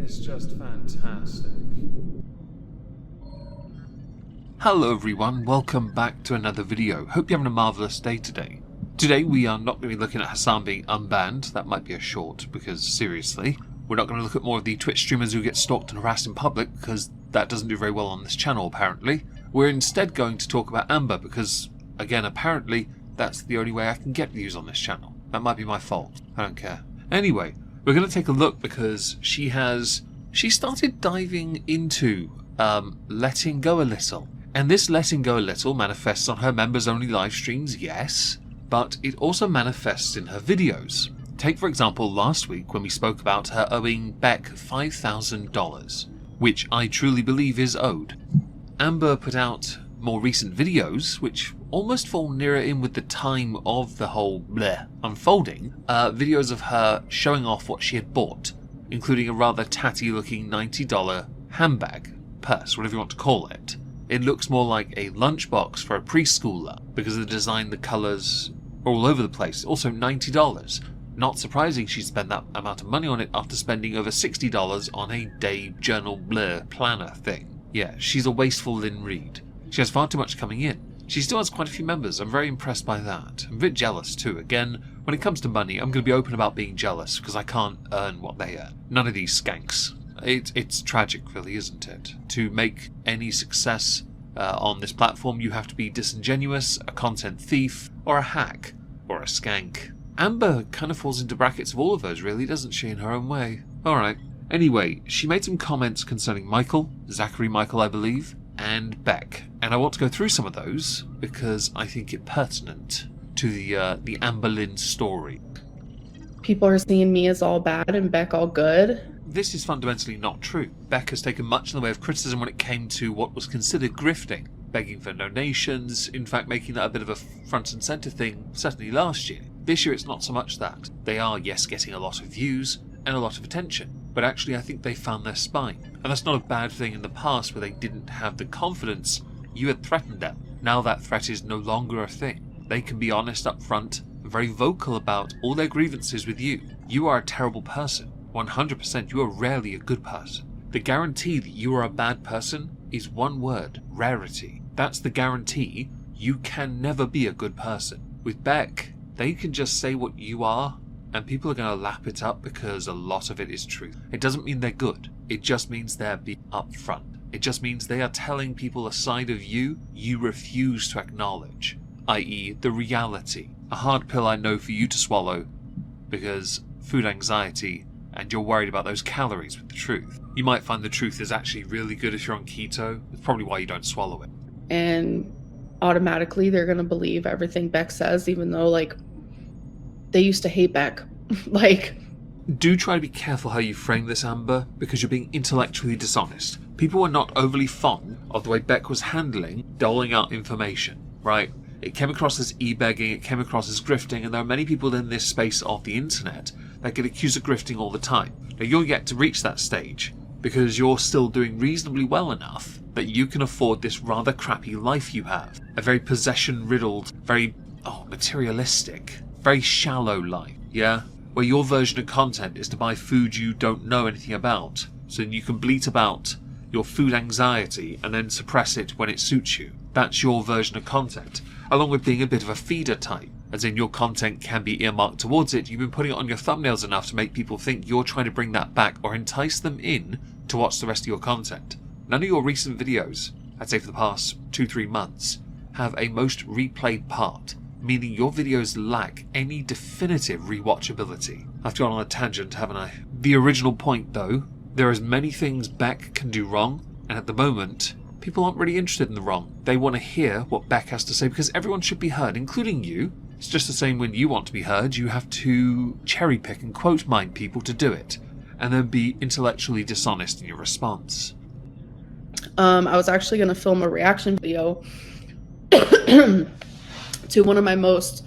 is just fantastic. Hello everyone, welcome back to another video. Hope you're having a marvellous day today. Today we are not going to be looking at Hassan being unbanned. That might be a short, because seriously, we're not going to look at more of the Twitch streamers who get stalked and harassed in public, because that doesn't do very well on this channel apparently. We're instead going to talk about Amber, because again apparently that's the only way I can get views on this channel. That might be my fault, I don't care. Anyway, we're going to take a look because she started diving into letting go a little. And this letting go a little manifests on her members only live streams, yes, but it also manifests in her videos. Take for example last week when we spoke about her owing Beck $5,000, which I truly believe is owed. Amber put out more recent videos which almost fall nearer in with the time of the whole bleh unfolding, videos of her showing off what she had bought, including a rather tatty looking $90 handbag, purse, whatever you want to call it. It looks more like a lunchbox for a preschooler because of the design, the colours are all over the place. Also $90. Not surprising she spent that amount of money on it after spending over $60 on a day journal blur planner thing. Yeah, she's a wasteful Lynn Reid. She has far too much coming in. She still has quite a few members. I'm very impressed by that. I'm a bit jealous too. Again, when it comes to money, I'm going to be open about being jealous because I can't earn what they earn. None of these skanks. It's tragic, really, isn't it? To make any success on this platform, you have to be disingenuous, a content thief, or a hack, or a skank. Amber kind of falls into brackets of all of those, really, doesn't she, in her own way? Alright. Anyway, she made some comments concerning Michael, Zachary Michael, I believe, and Beck. And I want to go through some of those because I think it pertinent to the Amberlynn story. People are seeing me as all bad and Beck all good. This is fundamentally not true. Beck has taken much in the way of criticism when it came to what was considered grifting, begging for donations, in fact making that a bit of a front and centre thing, certainly last year. This year it's not so much that. They are, yes, getting a lot of views and a lot of attention, but actually I think they found their spine. And that's not a bad thing in the past where they didn't have the confidence. You had threatened them. Now that threat is no longer a thing. They can be honest up front, very vocal about all their grievances with you. You are a terrible person. 100% you are rarely a good person. The guarantee that you are a bad person is one word: rarity. That's the guarantee. You can never be a good person. With Beck, they can just say what you are and people are going to lap it up because a lot of it is truth. It doesn't mean they're good. It just means they're being upfront. It just means they are telling people a side of you refuse to acknowledge, i.e. the reality. A hard pill I know for you to swallow because food anxiety and you're worried about those calories with the truth. You might find the truth is actually really good if you're on keto. It's probably why you don't swallow it. And automatically they're going to believe everything Beck says, even though, like, they used to hate Beck. Like, do try to be careful how you frame this, Amber, because you're being intellectually dishonest. People were not overly fond of the way Beck was handling doling out information, right? It came across as e-begging, it came across as grifting, and there are many people in this space of the internet that get accused of grifting all the time. Now you're yet to reach that stage, because you're still doing reasonably well enough that you can afford this rather crappy life you have. A very possession-riddled, very materialistic, very shallow life, yeah? Where your version of content is to buy food you don't know anything about, so you can bleat about your food anxiety and then suppress it when it suits you. That's your version of content, along with being a bit of a feeder type, as in your content can be earmarked towards it. You've been putting it on your thumbnails enough to make people think you're trying to bring that back or entice them in to watch the rest of your content. None of your recent videos, I'd say for the past 2-3 months, have a most replayed part, meaning your videos lack any definitive rewatchability. I've gone on a tangent, haven't I? The original point though, there are as many things Beck can do wrong, and at the moment, people aren't really interested in the wrong. They want to hear what Beck has to say because everyone should be heard, including you. It's just the same when you want to be heard. You have to cherry pick and quote mine people to do it, and then be intellectually dishonest in your response. I was actually going to film a reaction video to one of my most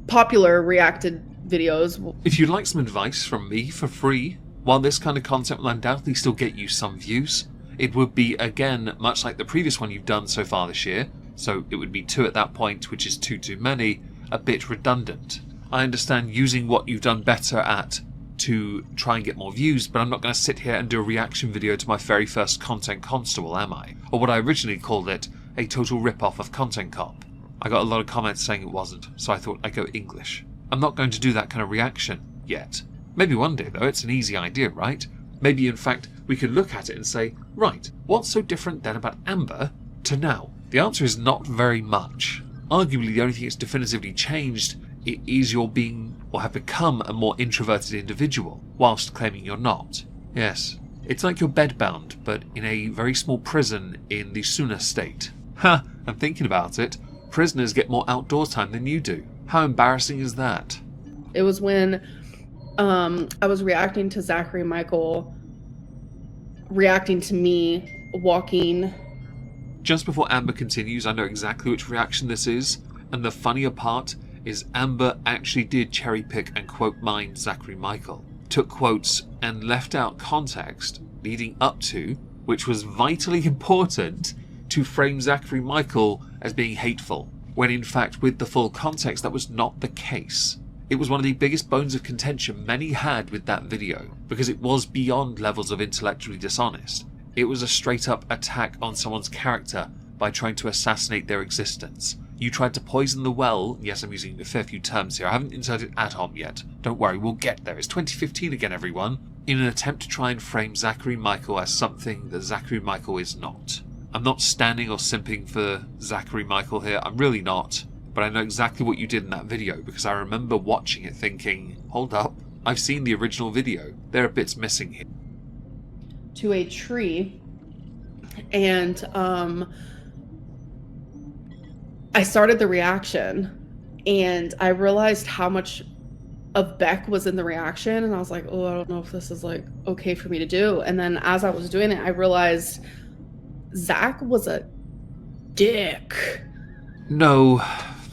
popular reacted videos. If you'd like some advice from me for free, while this kind of content will undoubtedly still get you some views, it would be, again, much like the previous one you've done so far this year, so it would be 2 at that point, which is 2 too many, a bit redundant. I understand using what you've done better at to try and get more views, but I'm not going to sit here and do a reaction video to my very first Content Constable, am I? Or what I originally called it, a total rip-off of Content Cop. I got a lot of comments saying it wasn't, so I thought I'd go English. I'm not going to do that kind of reaction yet. Maybe one day though, it's an easy idea, right? Maybe in fact we could look at it and say, right, what's so different then about Amber to now? The answer is not very much. Arguably the only thing that's definitively changed is your being or have become a more introverted individual, whilst claiming you're not. Yes, it's like you're bedbound, but in a very small prison in the Suna state. Ha! And thinking about it, prisoners get more outdoor time than you do. How embarrassing is that? It was when I was reacting to Zachary Michael reacting to me walking. Just before Amber continues, I know exactly which reaction this is, and the funnier part is Amber actually did cherry pick and quote mine Zachary Michael. Took quotes and left out context leading up to, which was vitally important, to frame Zachary Michael as being hateful, when in fact with the full context that was not the case. It was one of the biggest bones of contention many had with that video, because it was beyond levels of intellectually dishonest. It was a straight up attack on someone's character by trying to assassinate their existence. You tried to poison the well. Yes, I'm using a fair few terms here. I haven't inserted atom yet. Don't worry, we'll get there. It's 2015 again, everyone. In an attempt to try and frame Zachary Michael as something that Zachary Michael is not. I'm not standing or simping for Zachary Michael here. I'm really not. But I know exactly what you did in that video, because I remember watching it thinking, hold up, I've seen the original video. There are bits missing here. To a tree, and I started the reaction, and I realized how much of Beck was in the reaction, and I was like, oh, I don't know if this is like okay for me to do. And then as I was doing it, I realized Zach was a dick. No,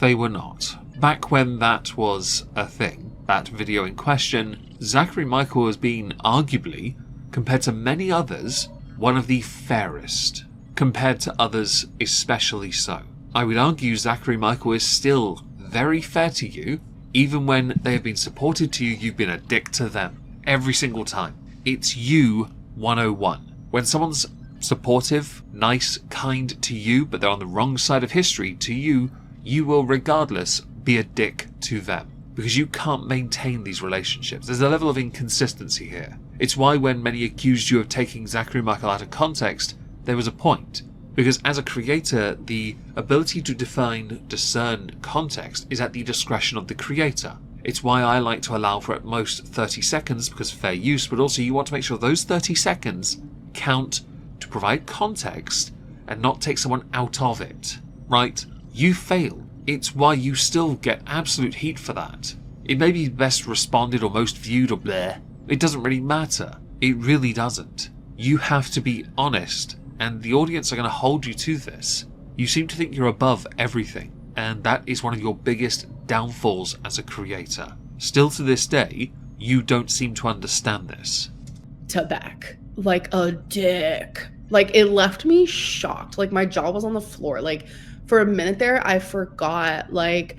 they were not. Back when that was a thing, that video in question, Zachary Michael was being arguably, compared to many others, one of the fairest. Compared to others, especially so. I would argue Zachary Michael is still very fair to you. Even when they have been supportive to you, you've been a dick to them. Every single time. It's you 101. When someone's supportive, nice, kind to you, but they're on the wrong side of history to you, you will regardless be a dick to them. Because you can't maintain these relationships. There's a level of inconsistency here. It's why when many accused you of taking Zachary Michael out of context, there was a point. Because as a creator, the ability to discern context is at the discretion of the creator. It's why I like to allow for at most 30 seconds, because fair use, but also you want to make sure those 30 seconds count to provide context and not take someone out of it. Right? You fail. It's why you still get absolute heat for that. It may be best responded or most viewed or bleh. It doesn't really matter. It really doesn't. You have to be honest, and the audience are going to hold you to this. You seem to think you're above everything, and that is one of your biggest downfalls as a creator. Still to this day, you don't seem to understand this. To Beck. Like a dick. Like, it left me shocked. Like, my jaw was on the floor. Like, for a minute there, I forgot, like,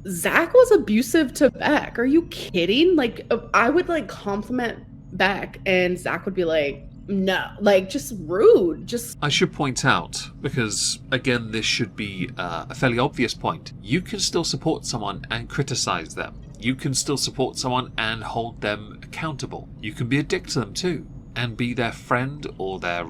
Zach was abusive to Beck. Are you kidding? Like, I would, like, compliment Beck, and Zach would be like, no, like, just rude. Just. I should point out, because, again, this should be a fairly obvious point, you can still support someone and criticize them. You can still support someone and hold them accountable. You can be a dick to them too, and be their friend or their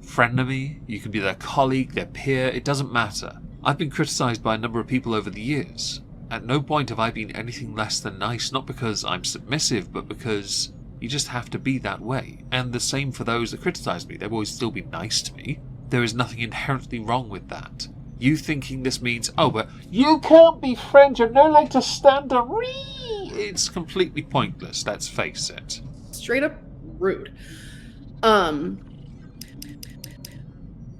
frenemy. You can be their colleague, their peer, it doesn't matter. I've been criticized by a number of people over the years. At no point have I been anything less than nice, not because I'm submissive, but because you just have to be that way. And the same for those that criticize me. They've always still been nice to me. There is nothing inherently wrong with that. You thinking this means, oh, but you can't be friends, you're no like to stand a it's completely pointless, let's face it. Straight up rude. And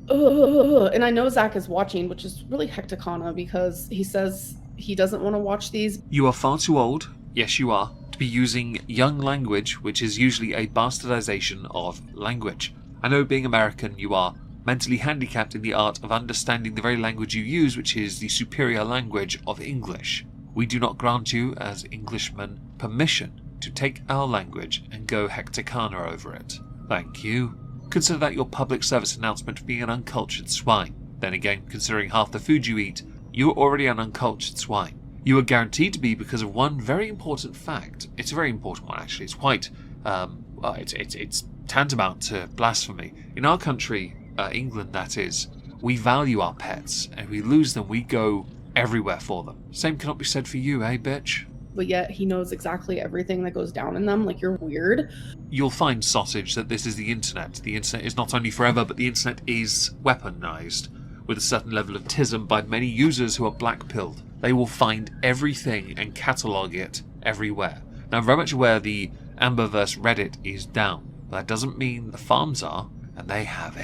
I know Zach is watching, which is really hecticana, because he says he doesn't want to watch these. You are far too old, yes you are, to be using young language, which is usually a bastardization of language. I know being American, you are mentally handicapped in the art of understanding the very language you use, which is the superior language of English. We do not grant you, as Englishmen, permission to take our language and go hecticana over it. Thank you. Consider that your public service announcement for being an uncultured swine. Then again, considering half the food you eat, you are already an uncultured swine. You are guaranteed to be because of one very important fact. It's a very important one, actually. It's quite, it's tantamount to blasphemy. In our country, England that is, we value our pets, and if we lose them, we go everywhere for them. Same cannot be said for you, eh, bitch? But yet he knows exactly everything that goes down in them. Like, you're weird. You'll find, Sausage, that this is the internet. The internet is not only forever, but the internet is weaponized with a certain level of tism by many users who are black-pilled. They will find everything and catalogue it everywhere. Now, I'm very much aware the Amberverse Reddit is down. But that doesn't mean the farms are, and they have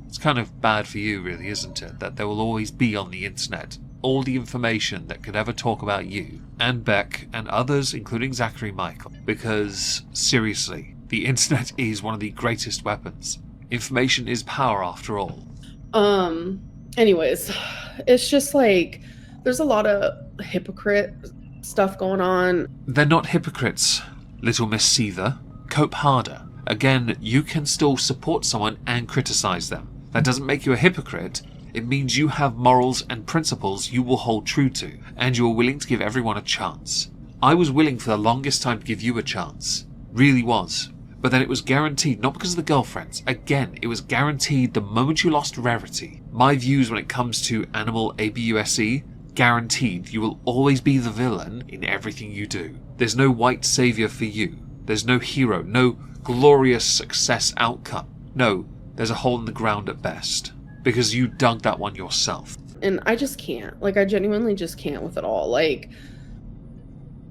It's kind of bad for you, really, isn't it? That there will always be on the internet all the information that could ever talk about you, and Beck, and others, including Zachary Michael. Because, seriously, the internet is one of the greatest weapons. Information is power, after all. Anyways, it's just like, there's a lot of hypocrite stuff going on. They're not hypocrites, little Miss Seether. Cope harder. Again, you can still support someone and criticize them. That doesn't make you a hypocrite. It means you have morals and principles you will hold true to, and you are willing to give everyone a chance. I was willing for the longest time to give you a chance. Really was. But then it was guaranteed, not because of the girlfriends. Again, it was guaranteed the moment you lost Rarity. My views when it comes to animal ABUSE, guaranteed you will always be the villain in everything you do. There's no white savior for you. There's no hero, no glorious success outcome. No, there's a hole in the ground at best. Because you dug that one yourself. And I just can't. Like, I genuinely just can't with it all. Like...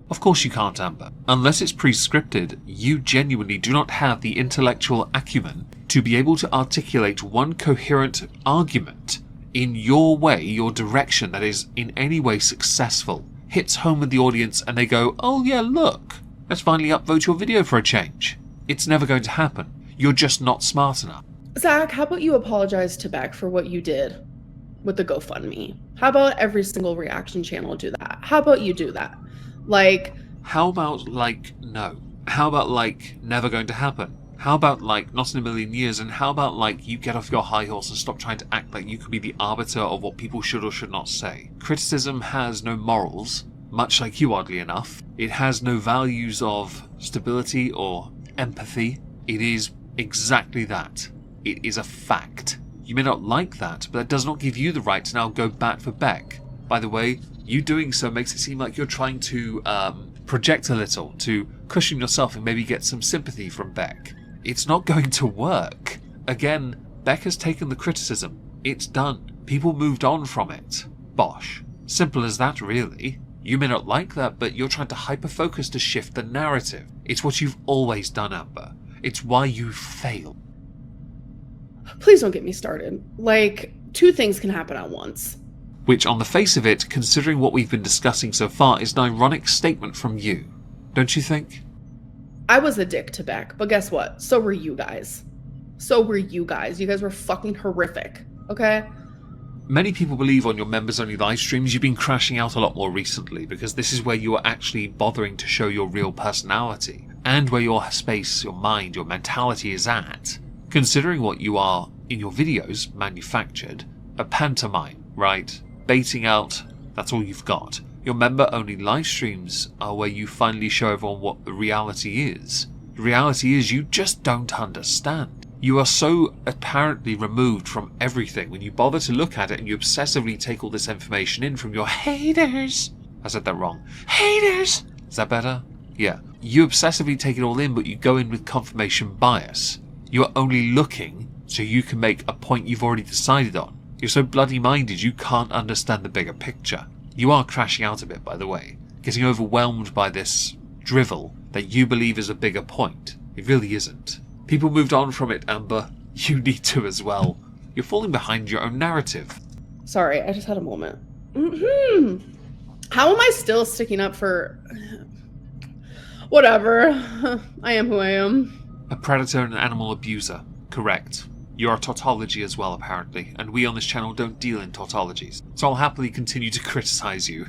Of course you can't, Amber. Unless it's pre-scripted, you genuinely do not have the intellectual acumen to be able to articulate one coherent argument in your way, your direction, that is in any way successful, hits home with the audience and they go, oh yeah, look, let's finally upvote your video for a change. It's never going to happen. You're just not smart enough. Zach, how about you apologize to Beck for what you did with the GoFundMe? How about every single reaction channel do that? How about you do that? Like... How about, like, no? How about, like, never going to happen? How about, like, not in a million years? And how about, like, you get off your high horse and stop trying to act like you could be the arbiter of what people should or should not say? Criticism has no morals, much like you, oddly enough. It has no values of stability or empathy. It is exactly that. It is a fact. You may not like that, but that does not give you the right to now go bat for Beck. By the way, you doing so makes it seem like you're trying to project a little, to cushion yourself and maybe get some sympathy from Beck. It's not going to work. Again, Beck has taken the criticism. It's done. People moved on from it. Bosh. Simple as that, really. You may not like that, but you're trying to hyper-focus to shift the narrative. It's what you've always done, Amber. It's why you fail. Please don't get me started. Like, two things can happen at once. Which, on the face of it, considering what we've been discussing so far, is an ironic statement from you. Don't you think? I was a dick to Beck, but guess what? So were you guys. So were you guys. You guys were fucking horrific, okay? Many people believe on your members-only live streams you've been crashing out a lot more recently, because this is where you are actually bothering to show your real personality, and where your space, your mind, your mentality is at. Considering what you are, in your videos, manufactured, a pantomime, right? Baiting out, that's all you've got. Your member-only live streams are where you finally show everyone what the reality is. The reality is you just don't understand. You are so apparently removed from everything when you bother to look at it and you obsessively take all this information in from your haters. I said that wrong. Haters! Is that better? Yeah. You obsessively take it all in, but you go in with confirmation bias. You are only looking so you can make a point you've already decided on. You're so bloody minded you can't understand the bigger picture. You are crashing out a bit, by the way, getting overwhelmed by this drivel that you believe is a bigger point. It really isn't. People moved on from it, Amber. You need to as well. You're falling behind your own narrative. Sorry, I just had a moment. How am I still sticking up for... Whatever. I am who I am. A predator and an animal abuser. Correct. You're a tautology as well, apparently, and we on this channel don't deal in tautologies, so I'll happily continue to criticize you.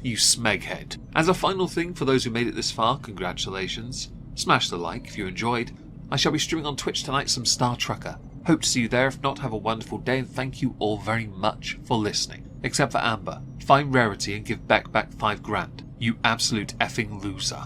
you smeghead. As a final thing, for those who made it this far, congratulations. Smash the like if you enjoyed. I shall be streaming on Twitch tonight some Star Trekker. Hope to see you there. If not, have a wonderful day, and thank you all very much for listening. Except for Amber. Find Rarity and give Beck back 5 grand. You absolute effing loser.